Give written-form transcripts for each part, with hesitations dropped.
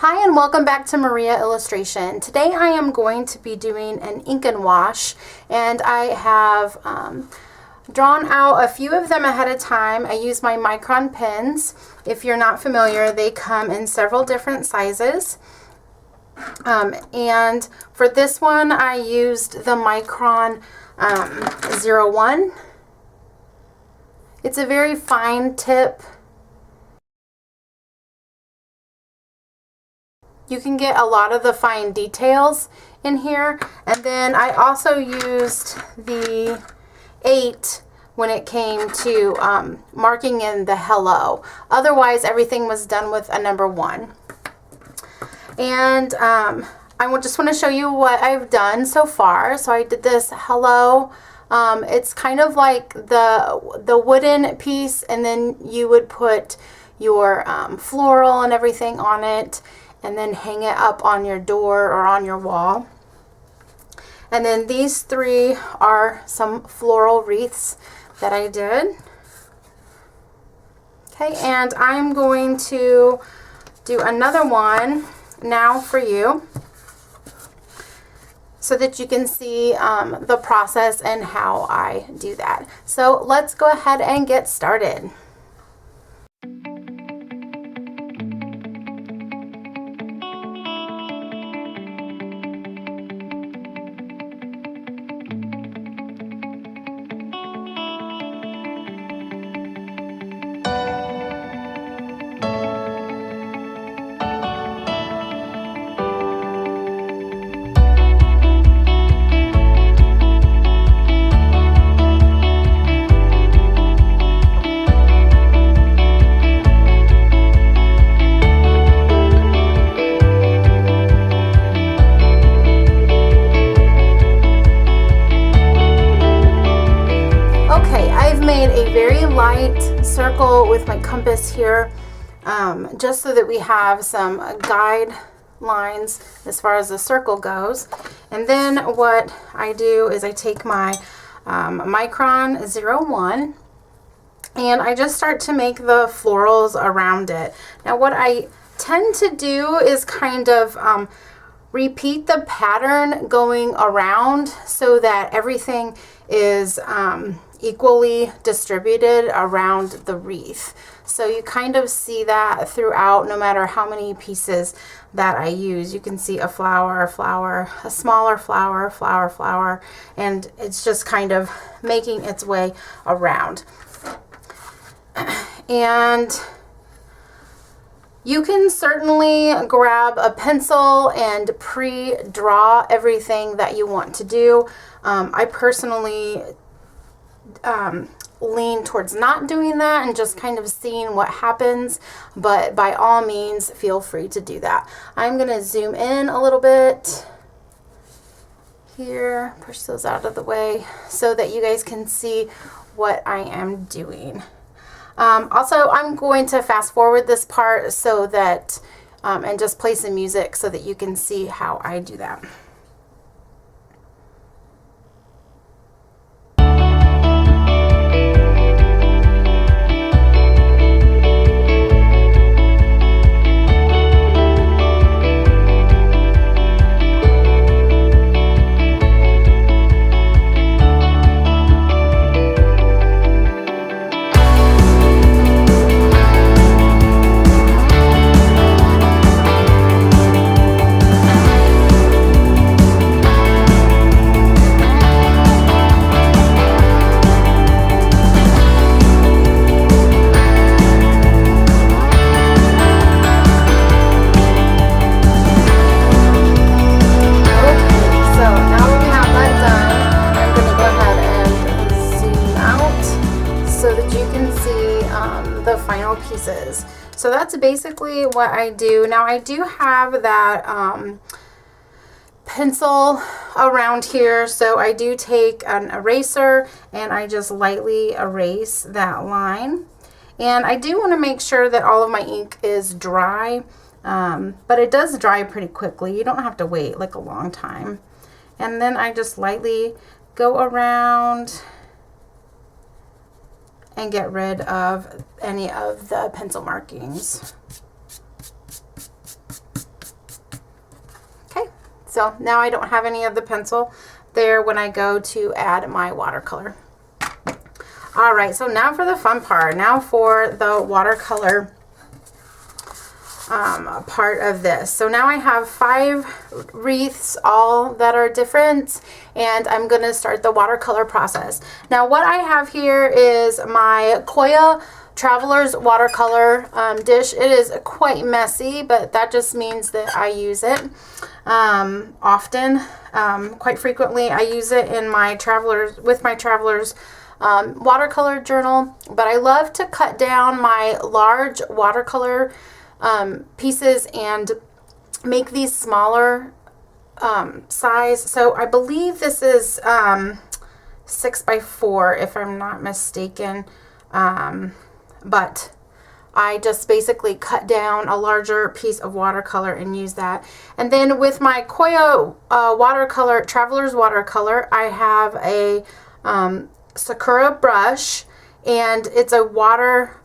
Hi and welcome back to Maria Illustration. Today I am going to be doing an ink and wash, and I have drawn out a few of them ahead of time. I use my micron pens. If you're not familiar, they come in several different sizes. And for this one I used the micron 01. It's a very fine tip. You can get a lot of the fine details in here. And then I also used the 8 when it came to marking in the hello. Otherwise, everything was done with a number 1. And I just want to show you what I've done so far. So I did this hello. It's kind of like the wooden piece, and then you would put your floral and everything on it, and then hang it up on your door or on your wall. And then these 3 are some floral wreaths that I did. Okay, and I'm going to do another one now for you so that you can see the process and how I do that. So let's go ahead and get started. Circle with my compass here, just so that we have some guidelines as far as the circle goes. And then what I do is I take my micron 01 and I just start to make the florals around it. Now what I tend to do is kind of repeat the pattern going around so that everything is equally distributed around the wreath. So you kind of see that throughout, no matter how many pieces that I use. You can see a flower, a flower, a smaller flower, flower, flower, and it's just kind of making its way around. And you can certainly grab a pencil and pre-draw everything that you want to do. I personally lean towards not doing that and just kind of seeing what happens, but by all means feel free to do that. I'm going to zoom in a little bit here, push those out of the way so that you guys can see what I am doing. Also, I'm going to fast forward this part so that and just play some music so that you can see how I do that. The final pieces. So that's basically what I do. Now I do have that pencil around here, so I do take an eraser and I just lightly erase that line. And I do want to make sure that all of my ink is dry, but it does dry pretty quickly. You don't have to wait like a long time. And then I just lightly go around and get rid of any of the pencil markings. So now I don't have any of the pencil there when I go to add my watercolor. All right, so now for the fun part. Now for the watercolor part of this. So now I have 5 wreaths, all that are different, and I'm going to start the watercolor process. Now what I have here is my Kio Travelers Watercolor dish. It is quite messy, but that just means that I use it often, quite frequently. I use it in my Travelers watercolor journal, but I love to cut down my large watercolor pieces and make these smaller size. So I believe this is 6 by 4 if I'm not mistaken, but I just basically cut down a larger piece of watercolor and use that. And then with my Kio Travelers Watercolor, I have a Sakura brush, and it's a water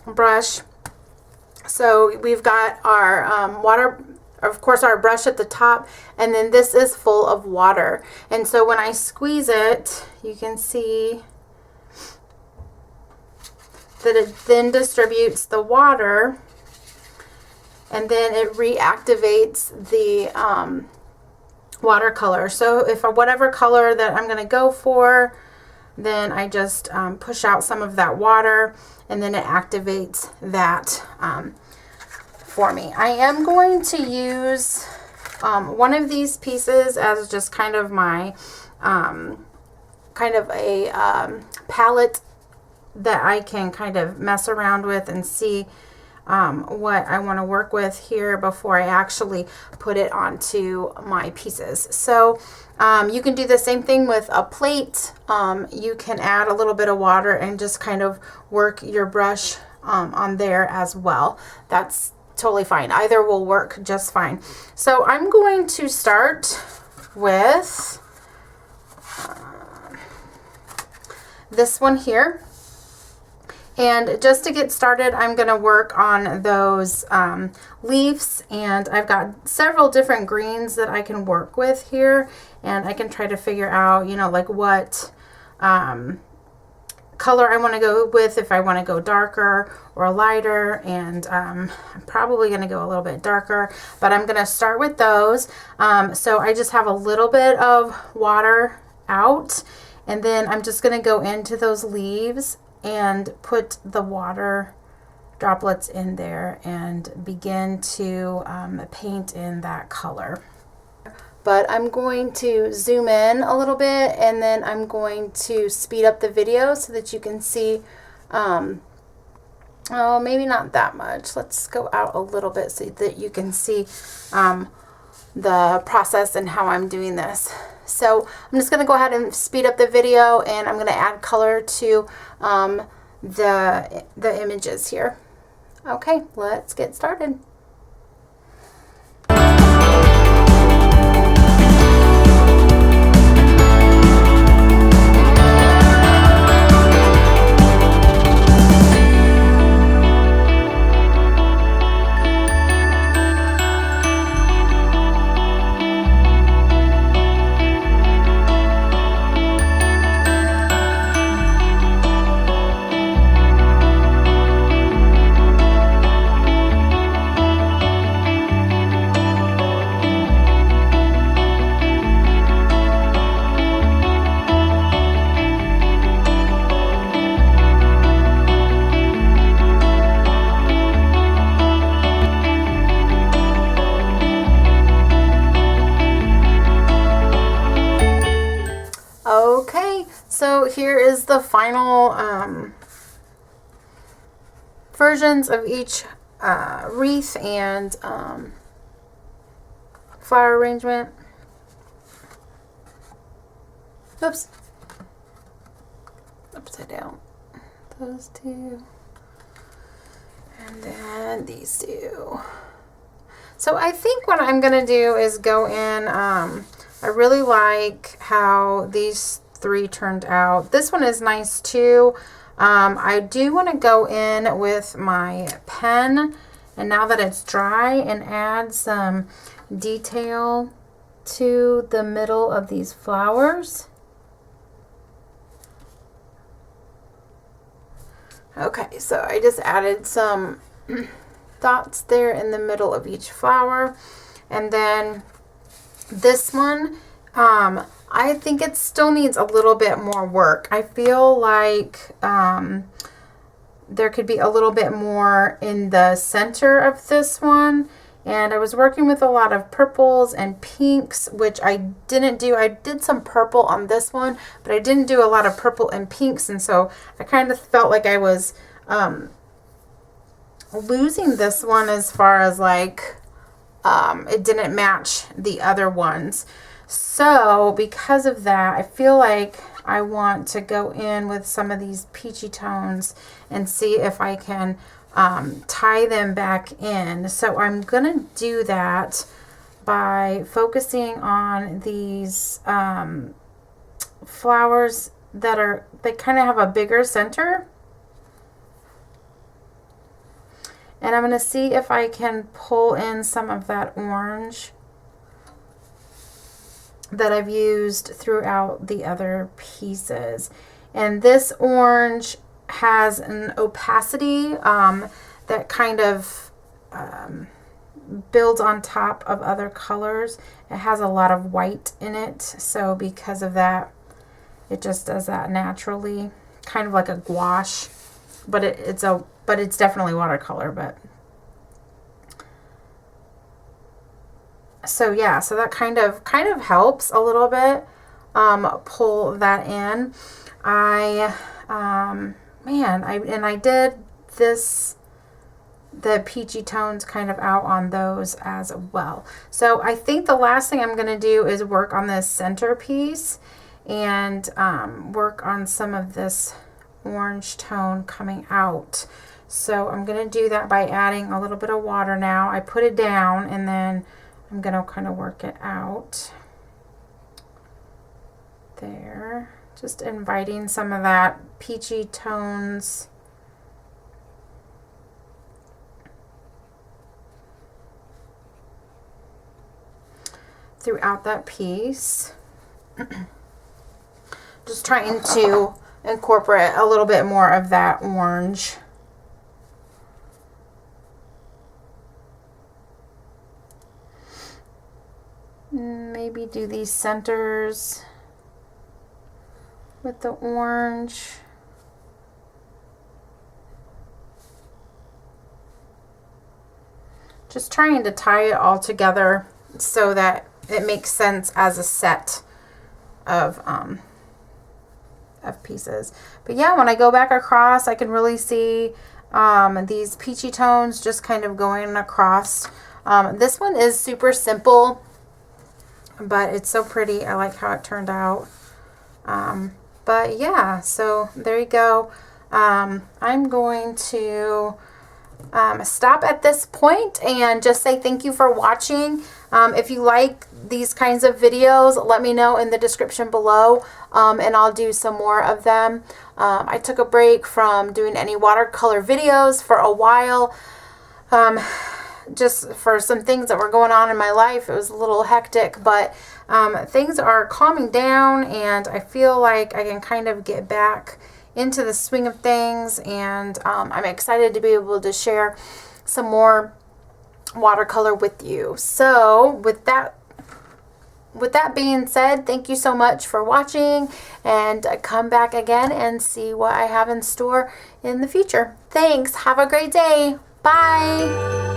brush. So we've got our water, of course, our brush at the top, and then this is full of water. And so when I squeeze it, you can see that it then distributes the water, and then it reactivates the watercolor. So if whatever color that I'm going to go for, then I just push out some of that water, and then it activates that for me. I am going to use one of these pieces as just kind of my kind of a palette that I can kind of mess around with and see what I want to work with here before I actually put it onto my pieces. So you can do the same thing with a plate. You can add a little bit of water and just kind of work your brush on there as well. That's totally fine. Either will work just fine. So I'm going to start with this one here. And just to get started, I'm going to work on those leaves, and I've got several different greens that I can work with here, and I can try to figure out, you know, like what color I want to go with, if I want to go darker or lighter, and I'm probably going to go a little bit darker, but I'm going to start with those. So I just have a little bit of water out, and then I'm just going to go into those leaves and put the water droplets in there and begin to paint in that color. But I'm going to zoom in a little bit, and then I'm going to speed up the video so that you can see, oh, maybe not that much. Let's go out a little bit so that you can see the process and how I'm doing this. So I'm just going to go ahead and speed up the video, and I'm going to add color to the images here. Okay, let's get started. Okay, so here is the final versions of each wreath and flower arrangement. Oops. Upside down. Those two. And then these two. So I think what I'm going to do is go in, I really like how these three turned out. This one is nice too. I do want to go in with my pen and now that it's dry, and add some detail to the middle of these flowers. Okay, so I just added some dots there in the middle of each flower. And then this one, I think it still needs a little bit more work. I feel like there could be a little bit more in the center of this one. And I was working with a lot of purples and pinks, which I didn't do. I did some purple on this one, but I didn't do a lot of purple and pinks. And so I kind of felt like I was losing this one as far as like it didn't match the other ones. So because of that, I feel like I want to go in with some of these peachy tones and see if I can tie them back in. So I'm gonna do that by focusing on these flowers that they kind of have a bigger center, and I'm gonna see if I can pull in some of that orange that I've used throughout the other pieces. And this orange has an opacity that kind of builds on top of other colors. It has a lot of white in it, so because of that, it just does that naturally, kind of like a gouache, but it's definitely watercolor. But so yeah, so that kind of helps a little bit pull that in. I did the peachy tones kind of out on those as well. So I think the last thing I'm going to do is work on this centerpiece and work on some of this orange tone coming out. So I'm going to do that by adding a little bit of water now. I put it down and then I'm going to kind of work it out there. Just inviting some of that peachy tones throughout that piece. Just trying to incorporate a little bit more of that orange. Maybe do these centers with the orange. Just trying to tie it all together so that it makes sense as a set of pieces. But yeah, when I go back across, I can really see these peachy tones just kind of going across. This one is super simple, but it's so pretty. I like how it turned out. But yeah, so there you go. I'm going to stop at this point and just say thank you for watching. If you like these kinds of videos, let me know in the description below, and I'll do some more of them. I took a break from doing any watercolor videos for a while, just for some things that were going on in my life. It was a little hectic, but things are calming down, and I feel like I can kind of get back into the swing of things, and I'm excited to be able to share some more watercolor with you. So with that being said, thank you so much for watching, and come back again and see what I have in store in the future. Thanks. Have a great day. Bye.